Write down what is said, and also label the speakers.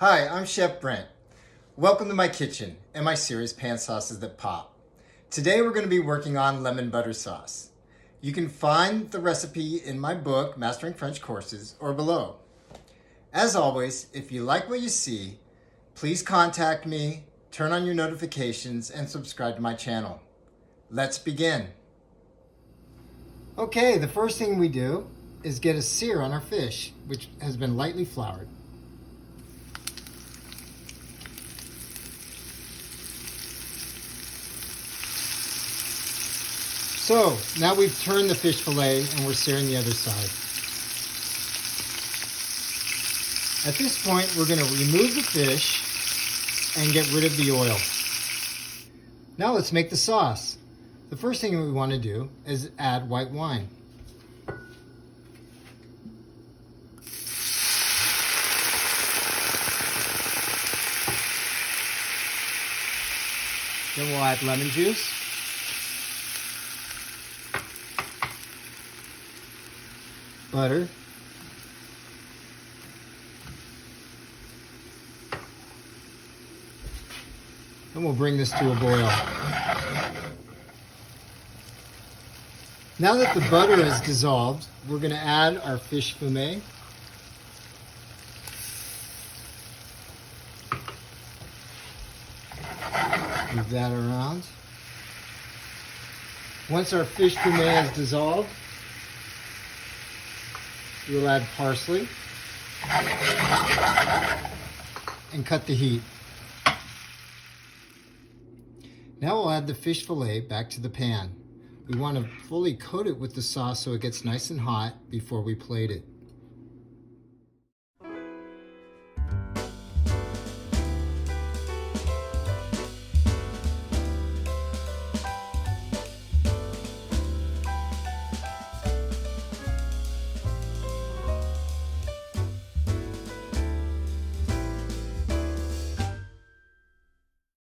Speaker 1: Hi, I'm Chef Brent. Welcome to my kitchen and my series Pan Sauces That Pop. Today we're going to be working on lemon butter sauce. You can find the recipe in my book, Mastering French Courses, or below. As always, if you like what you see, please contact me, turn on your notifications, and subscribe to my channel. Let's begin. Okay, the first thing we do is get a sear on our fish, which has been lightly floured. So now we've turned the fish fillet and we're searing the other side. At this point, we're going to remove the fish and get rid of the oil. Now let's make the sauce. The first thing we want to do is add white wine. Then we'll add lemon juice. Butter. And we'll bring this to a boil. Now that the butter is dissolved, we're going to add our fish fumet. Move that around. Once our fish fumet is dissolved, we'll add parsley and cut the heat. Now we'll add the fish fillet back to the pan. We want to fully coat it with the sauce so it gets nice and hot before we plate it.